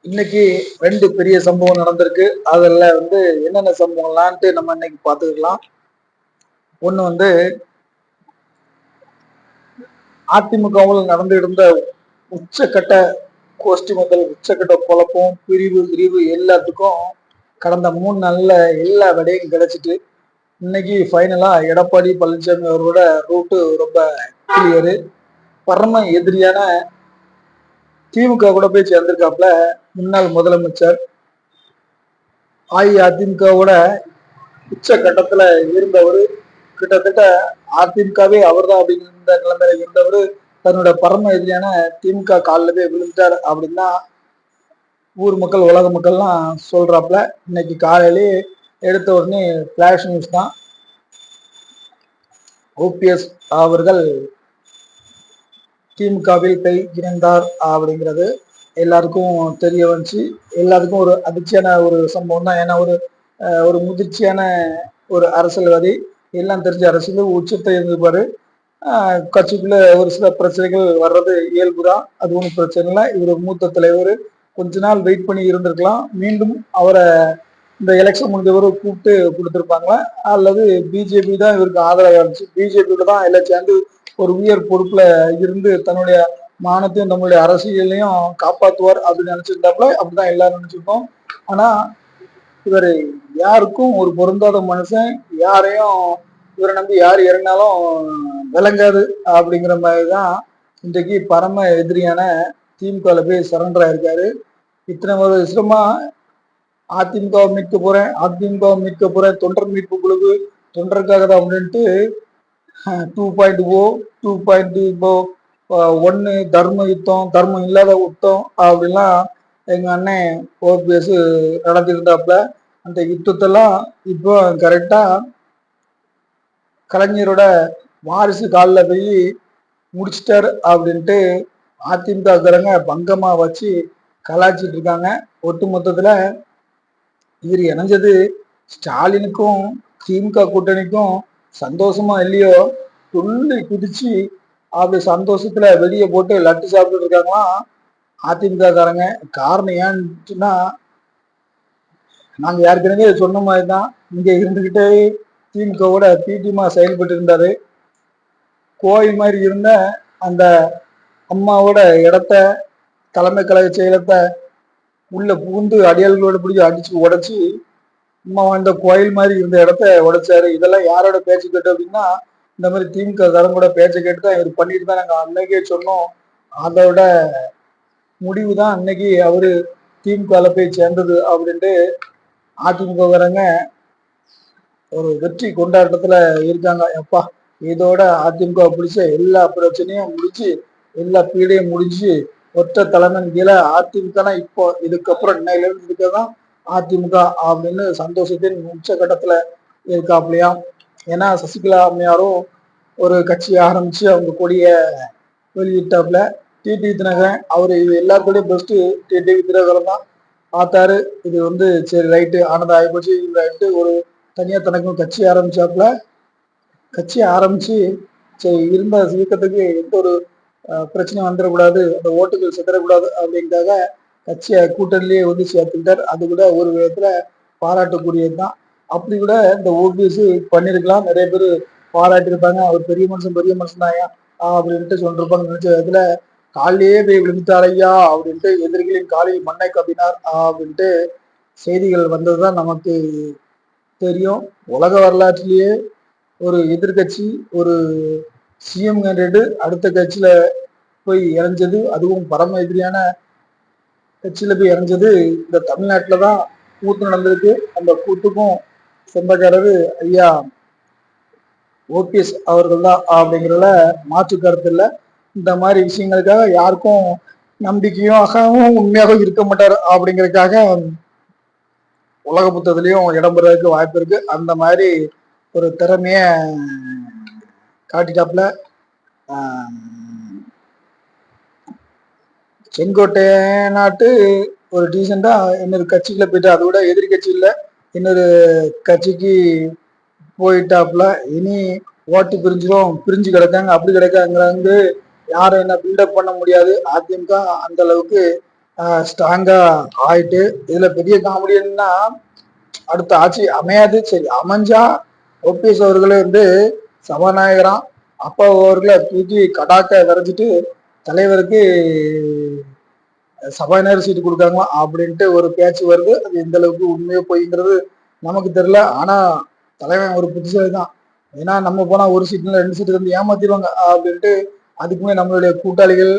இன்னைக்கு ரெண்டு பெரிய சம்பவம் நடந்திருக்கு. அதுல என்னென்ன சம்பவம்லான்ட்டு நம்ம இன்னைக்கு பார்த்துக்கலாம். ஒண்ணு அதிமுகவில் நடந்துட்டு இருந்த உச்சக்கட்ட கோஷ்டி முதல் உச்சக்கட்ட குழப்பம், பிரிவு விரிவு எல்லாத்துக்கும் கடந்த 3 நாள்ல எல்லா விடையும் கிடைச்சிட்டு இன்னைக்கு ஃபைனலா எடப்பாடி பழனிசாமி அவரோட ரூட்டு ரொம்ப கிளியரு. பரம எதிரியான திமுக கூட போய் சேர்ந்திருக்காப்ல முன்னாள் முதலமைச்சர். அஇஅதிமுகவோட உச்சகட்டத்துல இருந்தவர், கிட்டத்தட்ட அதிமுகவே அவர்தான் அப்படிங்கிற நிலைமையில இருந்தவர் தன்னோட பரம எதிரியான திமுக காலில் போய் விழுந்துட்டார் அப்படின்னா ஊர் மக்கள் உலக மக்கள்லாம் சொல்றாப்ல. இன்னைக்கு காலையிலேயே எடுத்த உடனே பிளாஷ் நியூஸ் தான். ஓபிஎஸ் அவர்கள் திமுகவில் போய் இணைந்தார் அப்படிங்கிறது எல்லாருக்கும் தெரிய வந்துச்சு. எல்லாருக்கும் ஒரு அதிர்ச்சியான ஒரு சம்பவம் தான். ஏன்னா ஒரு முதிர்ச்சியான ஒரு அரசியல்வாதி, எல்லாம் தெரிஞ்ச அரசியல் உச்சத்தை இருந்துப்பாரு. கட்சிக்குள்ள ஒரு சில பிரச்சனைகள் வர்றது இயல்புதான், அது ஒன்றும் பிரச்சனை இல்லை. இவர் மூத்த தலைவர், கொஞ்ச நாள் வெயிட் பண்ணி இருந்திருக்கலாம். மீண்டும் அவரை இந்த எலெக்ஷன் முடிஞ்சவரை கூப்பிட்டு கொடுத்துருப்பாங்களா, அல்லது பிஜேபி தான் இவருக்கு ஆதரவாக இருந்துச்சு, பிஜேபியோட தான் எல்லாம் சேர்ந்து ஒரு உயர் பொறுப்புல இருந்து தன்னுடைய மானத்தையும் நம்மளுடைய அரசியலையும் காப்பாற்றுவார் அப்படின்னு நினைச்சிருந்தாப்புல. அப்படிதான் எல்லாரும் நினைச்சிருக்கோம். ஆனா இவர் யாருக்கும் ஒரு பொருந்தாத மனுஷன், யாரையும் இவரை நம்பி யார் இறங்கினாலும் விளங்காது அப்படிங்கிற மாதிரிதான் இன்றைக்கு பரம எதிரியான திமுகவில் போய் சரண்டர் ஆயிருக்காரு. இத்தனை வருஷமா அதிமுகவை மீட்க போறேன், தொண்டர் மீட்பு குழு தொண்டருக்காக தான் அப்படின்ட்டு 2.0 2.1 தர்ம யுத்தம், தர்மம் இல்லாத யுத்தம் அப்படின்லாம் எங்க அண்ணன் ஓபிஎஸ் நடத்திருந்தாப்புல. அந்த யுத்தத்தெல்லாம் இப்போ கரெக்டா கலைஞரோட வாரிசு காலில் போய் முடிச்சிட்டாரு அப்படின்ட்டு அதிமுகக்காரங்க பங்கமா வச்சு கலாச்சிட்டு இருக்காங்க. ஒட்டு மொத்தத்துல இவர் இணைஞ்சது ஸ்டாலினுக்கும் திமுக கூட்டணிக்கும் சந்தோஷமா இல்லையோ, துள்ளி குதிச்சு அப்படி சந்தோஷத்துல வெளியே போட்டு லட்டு சாப்பிட்டு இருக்காங்களாம் அதிமுக காரங்க. காரணம் ஏன்னுச்சுன்னா, நாங்க ஏற்கனவே சொன்ன மாதிரிதான் இங்க இருந்துகிட்டே திமுகவோட பிடிமா செயல்பட்டு இருந்தாரு. கோயில் மாதிரி இருந்த அந்த அம்மாவோட இடத்த, தலைமை கழக செயலத்தை உள்ள புகுந்து அடியாள்களோட பிடிச்சி அடிச்சு உடைச்சி அம்மா வாழ்ந்த கோயில் மாதிரி இருந்த இடத்த உடைச்சாரு. இதெல்லாம் யாரோட பேச்சு கேட்டு அப்படின்னா, இந்த மாதிரி திமுக காரங்களோட பேச்சை கேட்டு தான் இவர் பண்ணிட்டு தான் நாங்கள் அன்னைக்கே சொன்னோம். அதோட முடிவு தான் அன்னைக்கு அவரு திமுக போய் சேர்ந்தது அப்படின்ட்டு அதிமுக காரங்க ஒரு வெற்றி கொண்டாட்டத்துல இருக்காங்க. எப்பா, இதோட அதிமுக பிடிச்ச எல்லா பிரச்சனையும் முடிச்சு, எல்லா பீடையும் முடிஞ்சு, ஒற்ற தலைமையின் கீழே அதிமுகனா இப்போ இதுக்கப்புறம் இன்னையில இருந்து இருக்கதான் அதிமுக அப்படின்னு சந்தோஷத்தின் உச்சகட்டத்துல இருக்காப்லையா. ஏன்னா சசிகலா அம்மையாரும் ஒரு கட்சி ஆரம்பிச்சு அவங்க கொடிய வெளியிட்டாப்ல. டிடி தினகரன் அவரு எல்லாத்துலயும் பெஸ்ட் டிடி தினகரன் தான் பார்த்தாரு. இது சரி ரைட்டு ஆனது ஆகிப்போச்சு ரைட்டு, ஒரு தனியா தனக்கும் கட்சி ஆரம்பிச்சாப்புல. கட்சி ஆரம்பிச்சு சரி இருந்த இயக்கத்துக்கு எந்த ஒரு பிரச்சனை வந்துடக்கூடாது, அந்த ஓட்டுகள் சிதறக்கூடாது அப்படிங்கிறதாக கட்சியை கூட்டணிலேயே சேர்த்துக்கிட்டார். அது கூட ஒரு விதத்துல பாராட்டக்கூடியதுதான். அப்படி கூட இந்த ஓபிஎஸ் பண்ணிருக்கலாம், நிறைய பேர் பாராட்டியிருப்பாங்க. அவர் பெரிய மனுஷன் தாயா அப்படின்ட்டு சொல்லிருப்பாங்க. நினைச்ச விதத்துல காலையே போய் விழுந்துட்டாரையா அப்படின்ட்டு எதிரிகளின் காலில் மண்ணை கப்பினார் அப்படின்ட்டு செய்திகள் வந்ததுதான் நமக்கு தெரியும். உலக வரலாற்றிலேயே ஒரு எதிர்கட்சி ஒரு சிஎம் கேண்டிடேட் அடுத்த கட்சியில போய் இறைஞ்சது, அதுவும் பரம எதிரியான கட்சியில போய் இறைஞ்சது இந்த தமிழ்நாட்டுல தான் கூத்து நடந்திருக்கு. அந்த கூத்துக்கும் சொந்தக்காரரு ஐயா ஓபிஎஸ் அவர்கள் தான் அப்படிங்கிறதுல மாற்று கருத்து இல்லை. இந்த மாதிரி விஷயங்களுக்காக யாருக்கும் நம்பிக்கையும் உண்மையாக இருக்க மாட்டாரு அப்படிங்கிறதுக்காக உலக புத்தகத்திலையும் இடம்பெறதுக்கு வாய்ப்பு இருக்கு. அந்த மாதிரி ஒரு திறமைய காட்டிட்டாப்புல. செங்கோட்டை நாட்டு ஒரு டீசெண்டா இன்னொரு கட்சிக்குள்ள போயிட்டு, அது கூட எதிரி கட்சி இல்லை, இன்னொரு கட்சிக்கு போயிட்டாப்புல. இனி ஓட்டு பிரிஞ்சு கிடக்காங்க, அப்படி கிடக்காங்க, யாரும் என்ன பில்டப் பண்ண முடியாது. அதிமுக அந்த அளவுக்கு ஸ்ட்ராங்கா ஆயிட்டு. இதுல பெரிய காமெடி என்னன்னா, அடுத்த ஆட்சி அமையாது, சரி அமைஞ்சா ஓபிஎஸ் அவர்களே வந்து சபாநாயகராம், அப்பா அவர்களை தூக்கி கடாக்க விரைச்சிட்டு தலைவருக்கு சபாநாயகர் சீட்டு கொடுக்காங்களாம் அப்படின்ட்டு ஒரு பேச்சு வருது. அது எந்த அளவுக்கு உண்மையோ பொய்ங்கிறது நமக்கு தெரியல. ஆனா தலைவன் ஒரு புத்திசாலி தான். ஏன்னா நம்ம போனா ஒரு சீட்ல 2 சீட்டு வந்து ஏமாத்திடுவாங்க அப்படின்ட்டு அதுக்குமே நம்மளுடைய கூட்டாளிகள்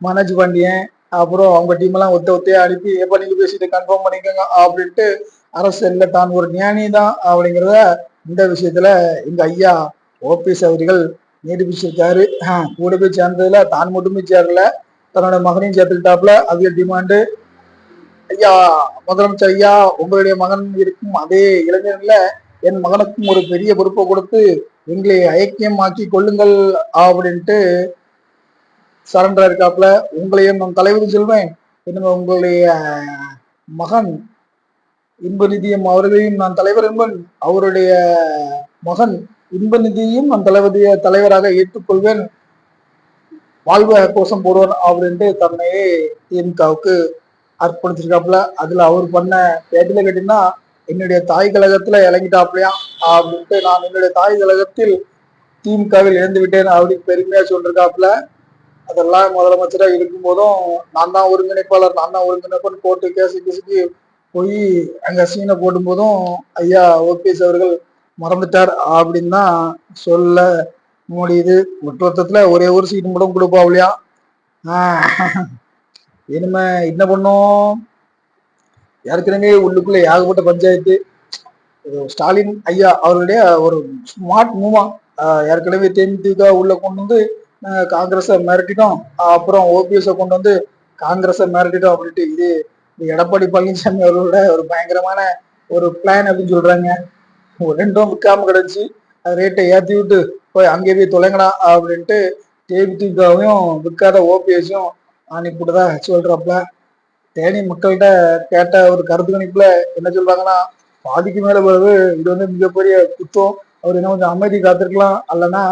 மனோஜ் பாண்டியன் அப்புறம் அவங்க டீம் எல்லாம் ஒத்தையா அனுப்பி எப்ப நீங்க பேசிட்டு கன்ஃபார்ம் பண்ணிக்கோங்க அப்படின்ட்டு அரசியல்ல தான் ஒரு ஞானி தான் அப்படிங்கிறத இந்த விஷயத்துல எங்க ஐயா ஓபிஎஸ் அவர்கள் நிரூபிச்சிருக்காரு. கூட போய் சேர்ந்ததுல தான் மட்டுமே சேரல, தன்னோட மகனையும் சேர்த்துக்கிட்டாப்புல. அதிக டிமாண்டு. ஐயா முதலமைச்சர் ஐயா, உங்களுடைய மகன் இருக்கும் அதே இளைஞர்ல என் மகனுக்கும் ஒரு பெரிய பொறுப்பை கொடுத்து எங்களை ஐக்கியமாக்கி கொள்ளுங்கள் அப்படின்ட்டு சரண்டரா இருக்காப்புல. உங்களையும் நான் தலைவர் சொல்வேன், என்னங்க உங்களுடைய மகன் இன்ப நிதியம் அவர்களையும் நான் தலைவர் என்பன், அவருடைய மகன் இன்ப நிதியையும் நான் தலைவராக ஏற்றுக்கொள்வேன், வாழ்வு கோஷம் போடுவார் அப்படின்ட்டு தன்னையே திமுகவுக்கு அர்ப்பணிச்சிருக்காப்புல. அதுல அவர் பண்ண பேட்டில கேட்டீங்கன்னா, என்னுடைய தாய் கழகத்துல இறங்கிட்டாப்லையா அப்படின்ட்டு, நான் என்னுடைய தாய் கழகத்தில் திமுகவில் இழந்து விட்டேன் அப்படின்னு பெருமையா சொல்லிருக்காப்புல. அதெல்லாம் முதலமைச்சரா இருக்கும் போதும் நான் தான் ஒருங்கிணைப்பாளர் போட்டு கேசுக்கு போய் அங்க சீனை போடும் போதும் ஐயா ஓபிஎஸ் அவர்கள் மறந்துட்டார் அப்படின்னு தான் சொல்ல முடியுது. ஒட்டுமொத்தத்துல ஒரே ஒரு சீட்டு மட்டும் கொடுப்பாவிலையா. இனிமே என்ன பண்ணும், ஏற்கனவே உள்ளுக்குள்ள ஏகப்பட்ட பஞ்சாயத்து. ஸ்டாலின் ஐயா அவருடைய ஒரு ஸ்மார்ட் மூவா, ஏற்கனவே தேமுதிக உள்ள கொண்டு வந்து காங்கிரஸை மிரட்டிட்டோம், அப்புறம் ஓபிஎஸ் கொண்டு வந்து காங்கிரஸை மிரட்டிட்டோம் அப்படின்ட்டு இது எடப்பாடி பழனிசாமி அவர்களோட ஒரு பயங்கரமான ஒரு பிளான் அப்படின்னு சொல்றாங்க. ரெண்டும் விற்காம கிடந்துச்சு, ரேட்டை ஏற்றி விட்டு போய் அங்கே போய் தொலைங்கடா அப்படின்ட்டு தேமுதிகவும் விற்காத ஓபிஎஸையும் அனுப்பிவிட்டதா சொல்றாப்ல. தேனி மக்கள்கிட்ட கேட்ட ஒரு கருத்து கணிப்புல என்ன சொல்றாங்கன்னா, பாதிக்கு மேல பிறகு இது வந்து மிகப்பெரிய குத்தம், அவர் என்ன கொஞ்சம் அமைதி காத்திருக்கலாம், அல்லனா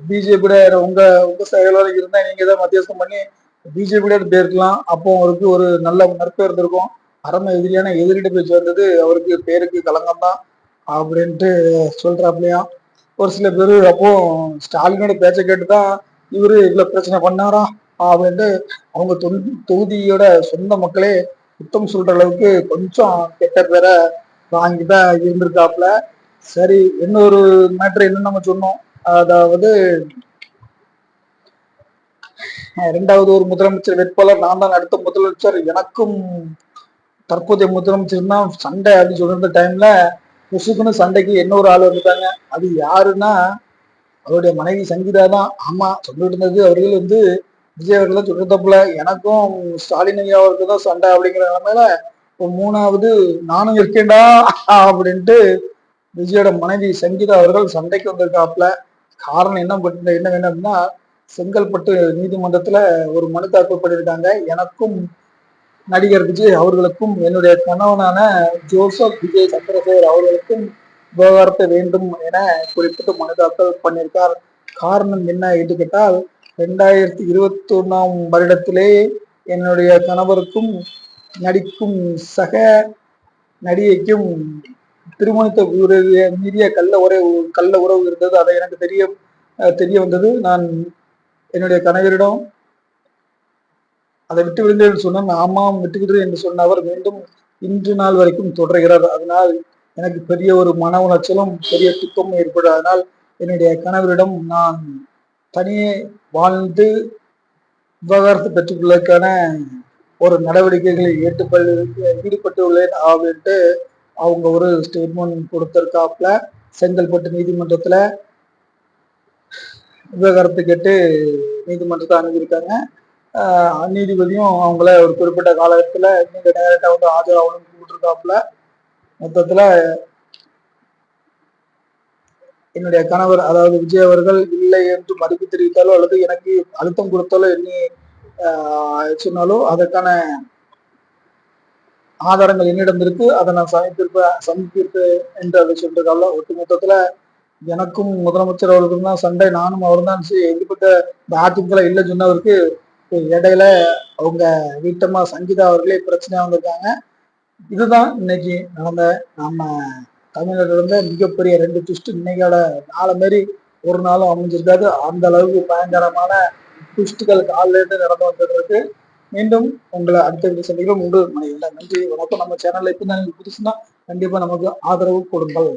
பிஜேபியோட உங்க உங்க செயலோட இருந்தா நீங்க தான் மத்தியஸ்தம் பண்ணி பிஜேபியோட போயிருக்கலாம், அப்போ அவருக்கு ஒரு நல்ல நற்பேர் இருந்திருக்கும். அரம எதிரியான எதிரிட்டு போய் சேர்ந்தது அவருக்கு பேருக்கு களங்கம் தான் அப்படின்ட்டு சொல்றாப்லையா. ஒரு சில பேர் அப்போ ஸ்டாலினோட பேச்சை கேட்டுதான் இவரு இவ்வளவு பிரச்சனை பண்ணாரா அப்படின்ட்டு அவங்க தொகுதியோட சொந்த மக்களே குத்தம் சொல்ற அளவுக்கு கொஞ்சம் கெட்ட பேரை வாங்கிதான் இருந்திருக்காப்புல. சரி, இன்னொரு மேட்ரு என்ன நம்ம சொன்னோம், அதாவது 2வது ஒரு முதலமைச்சர் வேட்பாளர் நான் தான், அடுத்த முதலமைச்சர் எனக்கும் தற்போதைய முதலமைச்சர் தான் சண்டை அப்படின்னு சொல்லிருந்த டைம்ல புசுக்குன்னு சண்டைக்கு என்ன ஒரு ஆள் வந்துட்டாங்க. அது யாருன்னா அவருடைய மனைவி சங்கீதா தான். ஆமா, சொல்லிட்டு இருந்தது அவர்கள் வந்து விஜய் அவர்கள் தான் சொல்லிருந்தப்பல, எனக்கும் ஸ்டாலின் ஐயா அவருக்கு தான் சண்டை அப்படிங்கிற நிலைமையில இப்போ 3வது நானும் இருக்கேன்டா அப்படின்ட்டு விஜயோட மனைவி சங்கீதா அவர்கள் சண்டைக்கு வந்திருக்காப்புல. காரணம் என்ன வேணும் அப்படின்னா, செங்கல்பட்டு நீதிமன்றத்துல ஒரு மனு தாக்கல் பண்ணியிருக்காங்க. எனக்கும் நடிகர் விஜய் அவர்களுக்கும் என்னுடைய கணவனான ஜோசப் விஜய் சந்திரசேகர் அவர்களுக்கும் விவகாரத்தை வேண்டும் என குறிப்பிட்டு மனு தாக்கல் பண்ணியிருக்கார். காரணம் என்ன என்று கேட்டால், 2021ஆம் வருடத்திலே என்னுடைய கணவருக்கும் நடிக்கும் சக நடிகைக்கும் திருமணத்தை மீறிய கள்ள உறவு இருந்தது. அதை எனக்கு தெரிய வந்தது. நான் என்னுடைய கணவரிடம் அதை விட்டு விடுங்கள் என்று சொன்னால், ஆமாம் விட்டுவிடுகிறேன் என்று சொன்ன அவர் மீண்டும் இன்று நாள் வரைக்கும் தொடர்கிறார். அதனால் எனக்கு பெரிய ஒரு மன உளைச்சலும் பெரிய துக்கமும் ஏற்படும். அதனால் என்னுடைய கணவரிடம் நான் தனியே வாழ்ந்து விவகாரத்தை பெற்றுக்கொள்வதற்கான ஒரு நடவடிக்கைகளில் ஈடுபட்டு உள்ளேன் அப்படின்ட்டு அவங்க ஒரு ஸ்டேட்மெண்ட் கொடுத்திருக்காப்புல. செங்கல்பட்டு நீதிமன்றத்துல விவகாரத்தை கேட்டு நீதிமன்றத்தை அணுகியிருக்காங்க. நீதிபதியும் அவங்கள ஒரு குறிப்பிட்ட காலகட்டத்துல நீங்க டைரக்டா வந்து ஆஜராகணும்னு கூப்பிட்டுருக்காப்புல. மொத்தத்துல என்னுடைய கணவர் அதாவது விஜய் அவர்கள் இல்லை என்று மதிப்பு தெரிவித்தாலோ அல்லது எனக்கு அழுத்தம் கொடுத்தாலோ என்ன சொன்னாலோ அதற்கான ஆதாரங்கள் என்னிடம் இருக்கு, அதை நான் சமர்ப்பிப்பேன் என்று அதை சொல்லிருக்காங்க. ஒட்டுமொத்தத்துல எனக்கும் முதலமைச்சர் அவர்களுக்கும் தான் சண்டை, நானும் அவர் தான் எதிர்பட்ட இந்த அதிமுக இல்லை சொன்னவருக்கு இடையில அவங்க வீட்டம்மா சங்கீதா அவர்களே பிரச்சனையா வந்திருக்காங்க. இதுதான் இன்னைக்கு நடந்த நம்ம தமிழர்கள் வந்து மிகப்பெரிய 2 ட்விஸ்ட் இன்னைக்கோட நாளை மாரி ஒரு நாளும் அமைஞ்சிருக்காது. அந்த அளவுக்கு பயங்கரமான ட்விஸ்டுகள் காலில இருந்து நடந்து வந்துட்டு இருக்கு. மீண்டும் உங்களை அடுத்த வீடியோ சந்திக்கிறோம். உங்கள் மனைவி. நன்றி, வணக்கம். நம்ம சேனல்ல இப்ப தான் புதுசுனா கண்டிப்பா நமக்கு ஆதரவு கொடுங்கள்.